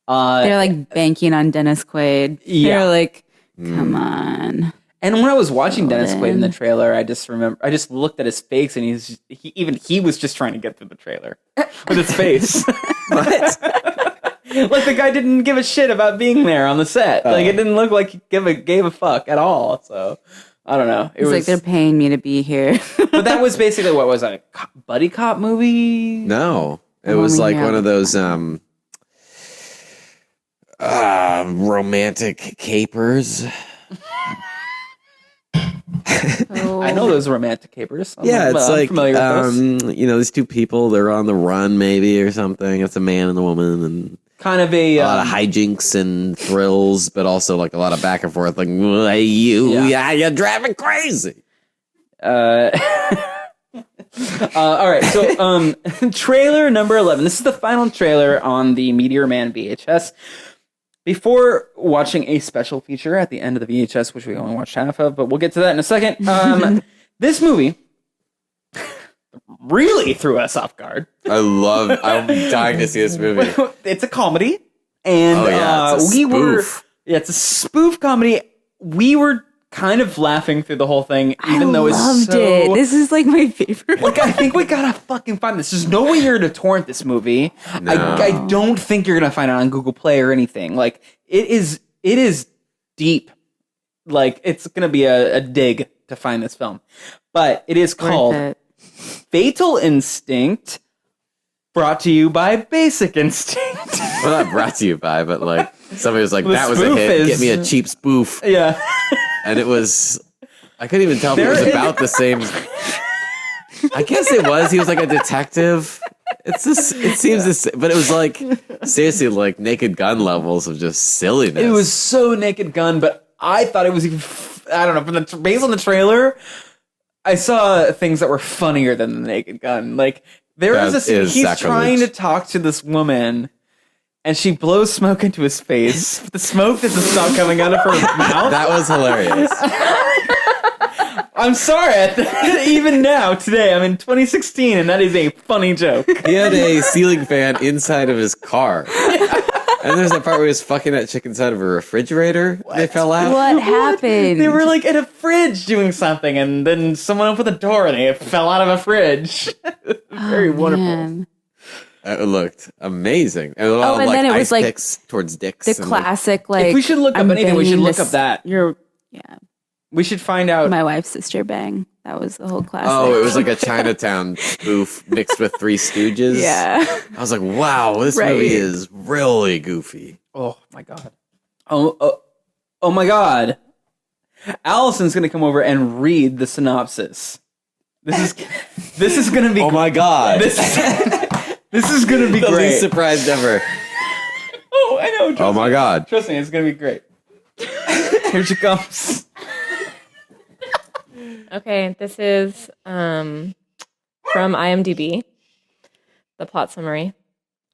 They're like banking on Dennis Quaid. Yeah. They're like, come on. And when I was watching Dennis Quaid in the trailer, I just looked at his face, and he was just trying to get through the trailer with his face. What? Like the guy didn't give a shit about being there on the set. Like it didn't look like he gave a fuck at all. So I don't know. It was like they're paying me to be here. But that was basically what was that, a buddy cop movie? No, it was like one of those romantic capers. I know those romantic capers. It's like familiar with those. these two people, they're on the run maybe or something. It's a man and a woman, and kind of a lot of hijinks and thrills, but also like a lot of back and forth. Like, you're driving crazy. All right, so trailer number 11. This is the final trailer on the Meteor Man VHS. Before watching a special feature at the end of the VHS, which we only watched half of, but we'll get to that in a second. This movie really threw us off guard. I'm dying to see this movie. It's a comedy, and it's a spoof comedy. We were kind of laughing through the whole thing, even though it's loved it. This is like my favorite. Like, I think we gotta fucking find this. There's no way you're gonna torrent this movie. No. I don't think you're gonna find it on Google Play or anything. Like, it is deep. Like, it's gonna be a dig to find this film, but it is called Fatal Instinct, brought to you by Basic Instinct. Well, not brought to you by, but like somebody was like, The that was a hit. Get me a cheap spoof. Yeah. And it was, I couldn't even tell if it was about the same. I guess it was. He was like a detective. It seems this, but it was like seriously like Naked Gun levels of just silliness. It was so Naked Gun, but I thought it was even, I don't know, based on the trailer, I saw things that were funnier than the Naked Gun. Like, he's trying to talk to this woman, and she blows smoke into his face. The smoke doesn't stop coming out of her mouth. That was hilarious. I'm sorry. Even now, today, I'm in 2016, and that is a funny joke. He had a ceiling fan inside of his car. And there's that part where he was fucking that chick inside of a refrigerator. What? They fell out. What happened? They were like in a fridge doing something, and then someone opened the door, and they fell out of a fridge. Very wonderful. Man. It looked amazing. And a lot of and then it was like picks towards dicks. The classic, like, if we should look up anything, we should look up that. We should find out. My wife's sister bang. That was the whole classic. Oh, it was like a Chinatown spoof mixed with Three Stooges. Yeah. I was like, wow, this movie is really goofy. Oh my god. Oh my god. Allison's gonna come over and read the synopsis. This is gonna be. Oh my god. This is gonna be the great. Least surprised ever. Oh, I know. Oh my god. Trust me, it's gonna be great. Here she comes. Okay, this is from IMDb. The plot summary.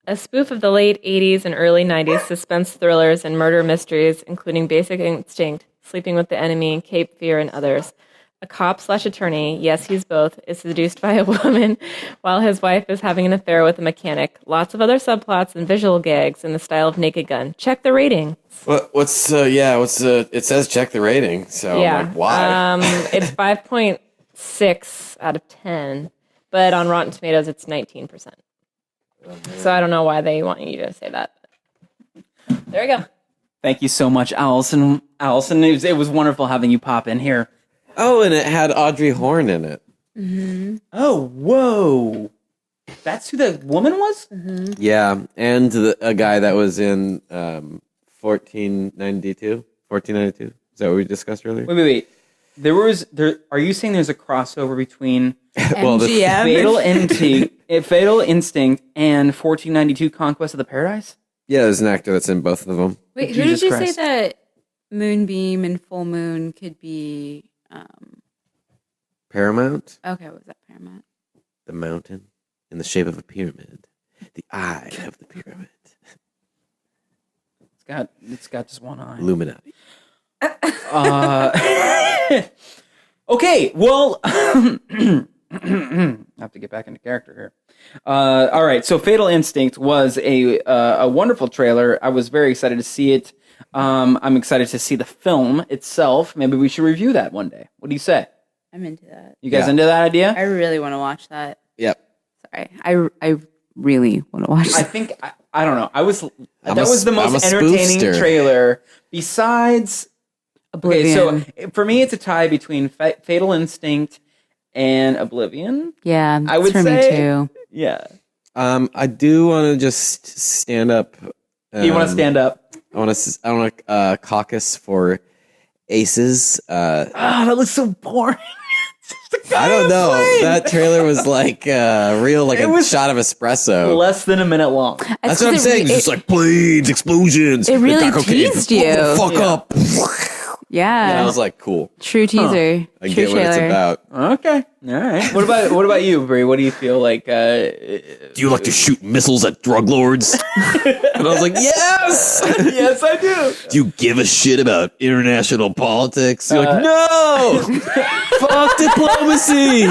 A spoof of the late 80s and early 90s suspense thrillers and murder mysteries, including Basic Instinct, Sleeping with the Enemy, Cape Fear, and others. A cop/attorney, yes, he's both, is seduced by a woman while his wife is having an affair with a mechanic. Lots of other subplots and visual gags in the style of Naked Gun. Check the rating. It says check the rating, so Yeah. I'm like, why? It's 5.6 out of 10, but on Rotten Tomatoes, it's 19%. So I don't know why they want you to say that. There we go. Thank you so much, Allison. Allison, it was wonderful having you pop in here. Oh, and it had Audrey Horne in it. Mm-hmm. Oh, whoa. That's who the woman was? Mm-hmm. Yeah, and a guy that was in 1492. Is that what we discussed earlier? Wait. Are you saying there's a crossover between MGM? Fatal Instinct and 1492 Conquest of the Paradise? Yeah, there's an actor that's in both of them. Wait, who Jesus did you Christ. say that Moonbeam and Full Moon could be? Paramount? Okay, was that Paramount? The mountain in the shape of a pyramid. The eye of the pyramid. It's got just one eye. Illuminati. Okay, well, I have to get back into character here. All right, so Fatal Instinct was a wonderful trailer. I was very excited to see it. I'm excited to see the film itself. Maybe we should review that one day. What do you say? I'm into that. You guys into that idea? I really want to watch that. Yep. Sorry, I really want to watch I that. think I don't know. That was the I'm most a entertaining spoofster. trailer. Besides, Oblivion. okay, so for me, it's a tie between Fatal Instinct and Oblivion. Yeah, I would for say- me too. Yeah, I do want to just stand up. you want to stand up? I want to caucus for Aces. Oh, that looks so boring. I don't know. That trailer was like real, like a shot of espresso. Less than a minute long. That's what I'm saying. It's just like blades, explosions. It really got teased cocaine. you. Fuck up. Yeah. And I was like, cool. True teaser. I True get what it's trailer. about. Okay. All right. What about you, Brie? What do you feel like? Do you like to shoot missiles at drug lords? And I was like, yes. Yes, I do. Do you give a shit about international politics? You're like, no. Fuck diplomacy.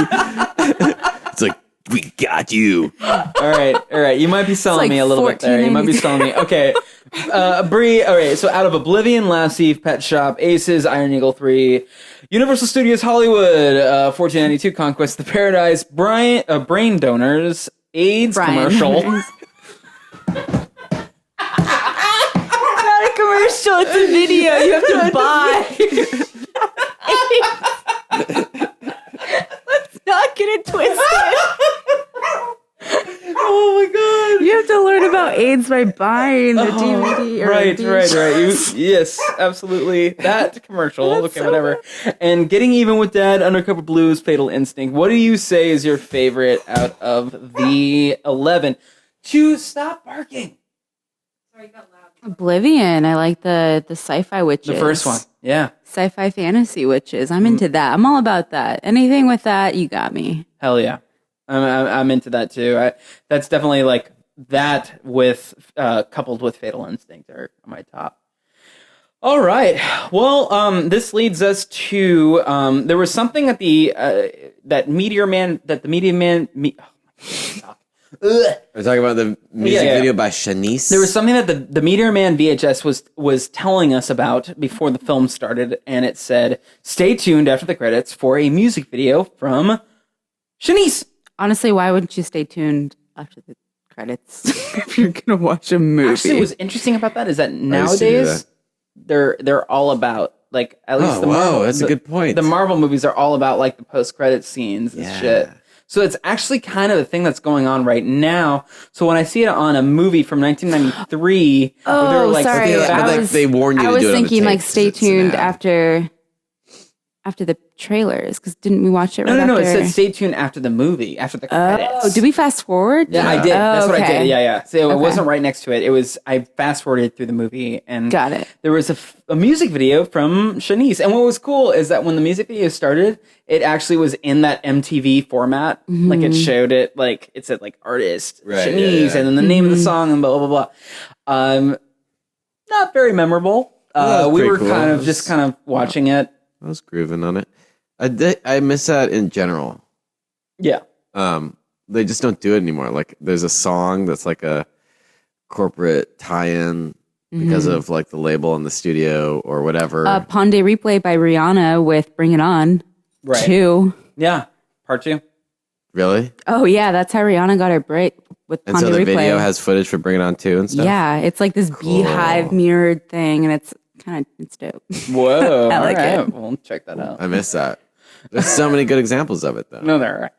It's like, we got you. All right. You might be selling like me a little bit there. You might be selling me. Okay. Brie, all right, so out of Oblivion, Lassie, Pet Shop, Aces, Iron Eagle 3, Universal Studios Hollywood, 1492, Conquest of Paradise, Brain Donors, AIDS commercial. Not a commercial, it's a video you have to buy. Let's not get it twisted. Oh my god. You have to learn about AIDS by buying the DVD. Or Right. DVD. Yes, absolutely. That commercial. Okay, so whatever. And Getting Even with Dad, Undercover Blues, Fatal Instinct. What do you say is your favorite out of the 11? Stop barking. Sorry, you got loud. Oblivion. I like the sci-fi witches. The first one. Yeah. Sci-fi fantasy witches. I'm into that. I'm all about that. Anything with that, you got me. Hell yeah. I'm into that too. That's definitely like that with coupled with Fatal Instinct are my top. All right. Well, this leads us to there was something at the that Meteor Man that the Meteor Man. We're talking about the music video by Shanice. There was something that the Meteor Man VHS was telling us about before the film started, and it said, "Stay tuned after the credits for a music video from Shanice." Honestly, why wouldn't you stay tuned after the credits if you're gonna watch a movie? Actually, what's interesting about that is that nowadays they're all about like at least Marvel. That's a good point. The Marvel movies are all about like the post-credit scenes and shit. So it's actually kind of a thing that's going on right now. So when I see it on a movie from 1993, sorry, they warned you. I to was do it thinking on the like tape, stay 'cause it's an tuned ad. after the trailers, because didn't we watch it right No. after? It said stay tuned after the movie, after the credits. Oh, did we fast forward? Yeah, I did. That's what I okay. did. Yeah. So it wasn't right next to it. I fast forwarded through the movie and Got it. There was a music video from Shanice. And what was cool is that when the music video started, it actually was in that MTV format. Mm-hmm. Like it showed it, like it said like artist, Right, Shanice, yeah. and then the name of the song and blah, blah, blah. Not very memorable. That was We pretty were cool. kind of just kind of watching it. I was grooving on it. I miss that in general. Yeah. They just don't do it anymore. Like there's a song that's like a corporate tie-in because of like the label in the studio or whatever. Ponde Replay by Rihanna with Bring It On. Right. 2. Yeah. Part 2. Really? Oh yeah, that's how Rihanna got her break with And Ponde so the Replay. video has footage for Bring It On 2 and stuff? Yeah, it's like this beehive mirrored thing, and it's dope. Whoa. I like it. We'll check that out. I miss that. There's so many good examples of it though. No, there are.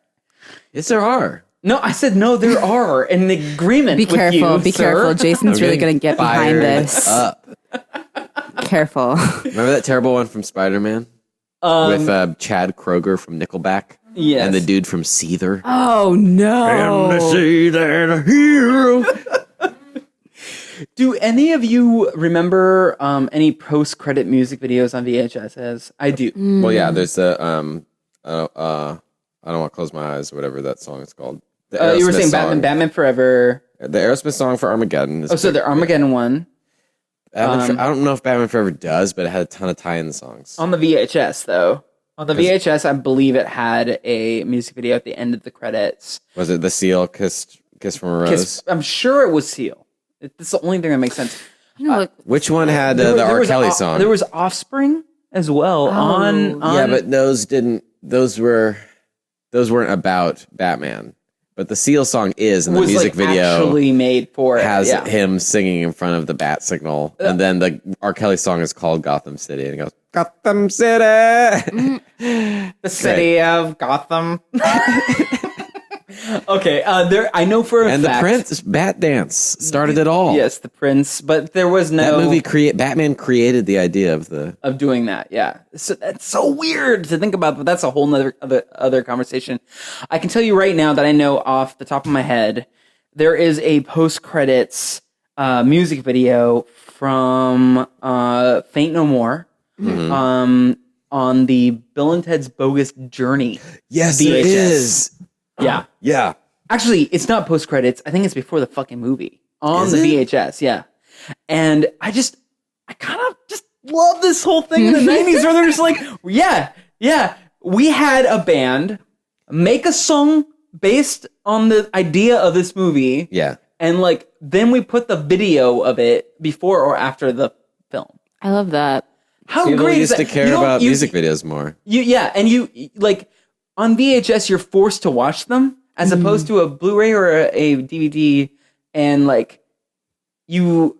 Yes, there are. No, I said no, there are. An agreement Be with careful, you, be sir. careful. Jason's really going to get behind Fired this. up. Careful. Remember that terrible one from Spider-Man? With Chad Kroger from Nickelback? Yes. And the dude from Seether? Oh no. see that a hero. Do any of you remember any post-credit music videos on VHSs? I do. Well, yeah, there's the I don't want to close my eyes or whatever that song is called. The You were Aerosmith saying song. Batman Forever. The Aerosmith song for Armageddon. Is So the Armageddon one I don't know if Batman Forever does, but it had a ton of tie-in songs. on the VHS though. On the VHS, I believe it had a music video at the end of the credits. Was it the Seal Kiss from a Rose? I'm sure it was Seal. It's the only thing that makes sense. Which one had the There R. was Kelly song? There was Offspring as well on. Yeah, but those weren't about Batman. But the Seal song is, and the was music like video actually made for it. has yeah. him singing in front of the bat signal. And then the R. Kelly song is called Gotham City. And he goes, Gotham City! The city of Gotham. Okay, I know for a fact. And the Prince, Bat Dance started it all. Yes, the Prince, but there was no... That movie, Batman created the idea of doing that, yeah. So that's so weird to think about, but that's a whole nother other conversation. I can tell you right now that I know off the top of my head, there is a post-credits music video from Faint No More on the Bill and Ted's Bogus Journey. Yes, VHS. it is. Yeah. Yeah. Actually, it's not post-credits. I think it's before the fucking movie. On the VHS, yeah. And I kind of just love this whole thing in the 90s where they're just like, yeah, we had a band make a song based on the idea of this movie. Yeah. And like, then we put the video of it before or after the film. I love that. How People great is used that? to care about music videos more. And you like on VHS, you're forced to watch them as opposed to a Blu-ray or a DVD, and like you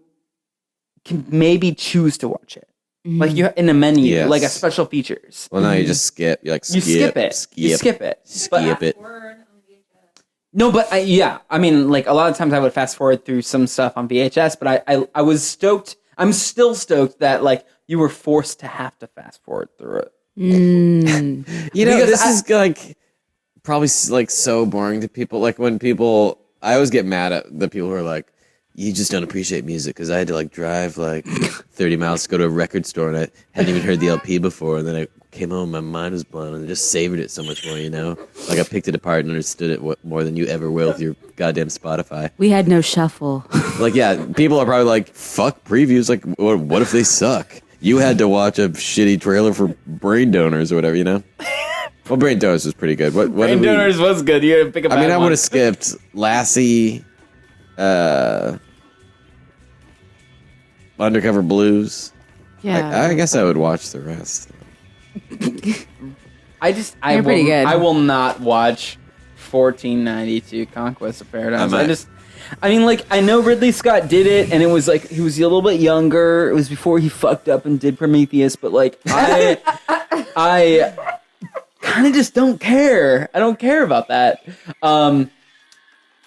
can maybe choose to watch it. Like you in a menu, like a special features. Well, now you just skip. You skip it. No, but I mean, like a lot of times I would fast forward through some stuff on VHS, but I was stoked. I'm still stoked that like you were forced to have to fast forward through it. You know, this is like probably like so boring to people. Like when I always get mad at the people who are like, you just don't appreciate music, because I had to like drive like 30 miles to go to a record store and I hadn't even heard the LP before, and then I came home, my mind was blown, and I just savored it so much more, you know? Like I picked it apart and understood it more than you ever will with your goddamn Spotify. We had no shuffle. Like, yeah, people are probably like, fuck previews, like what if they suck? You had to watch a shitty trailer for Brain Donors or whatever, you know? Well, Brain Donors was pretty good. What Brain Donors was good. You had to pick a bad I one. would have skipped Lassie, Undercover Blues. Yeah. I guess I would watch the rest. They're pretty good. I will not watch 1492 Conquest of Paradise. I mean, like, I know Ridley Scott did it, and it was like he was a little bit younger. It was before he fucked up and did Prometheus, but like I kind of just don't care. I don't care about that.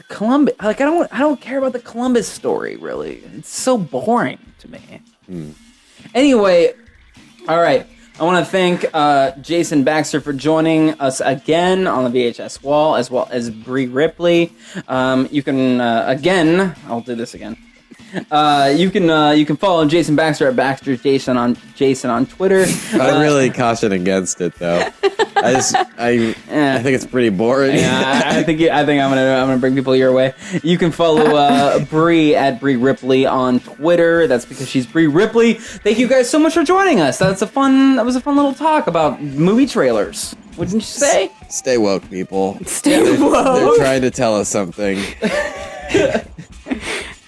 Columbus, like I don't care about the Columbus story really. It's so boring to me. Anyway, all right. I want to thank Jason Baxter for joining us again on the VHS wall, as well as Bree Ripley. You can I'll do this again. You can follow Jason Baxter at Baxter Jason on Twitter. I really caution against it though. I think it's pretty boring. Yeah, I think I'm gonna bring people your way. You can follow Bree at Bree Ripley on Twitter. That's because she's Bree Ripley. Thank you guys so much for joining us. That was a fun little talk about movie trailers. Wouldn't you say? Stay woke, people. Stay woke. They're trying to tell us something.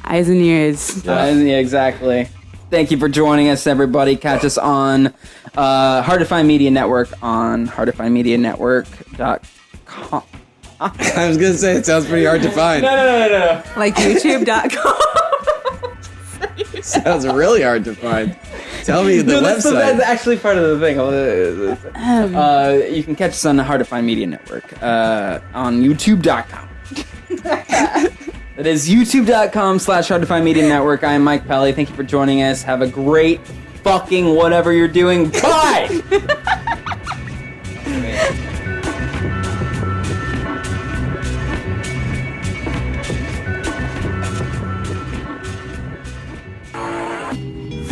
Eyes and ears. Yeah, exactly. Thank you for joining us, everybody. Catch us on Hard to Find Media Network on hardtofindmedianetwork.com. I was gonna say it sounds pretty hard to find. No. Like YouTube.com. Sounds really hard to find. Tell me the website. That's actually part of the thing. You can catch us on the Hard to Find Media Network on YouTube.com. That is youtube.com/Hard to Find Media Network. I am Mike Pelly. Thank you for joining us. Have a great fucking whatever you're doing. Bye!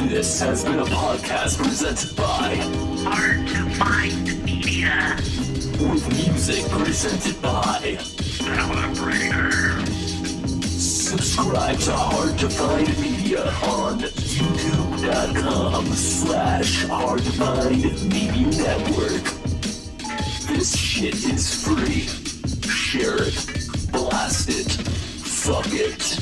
This has been a podcast presented by Hard to Find Media. with music presented by Calibrator. Subscribe to Hard to Find Media on youtube.com/Hard to Find Media Network. This shit is free. Share it. Blast it. Fuck it.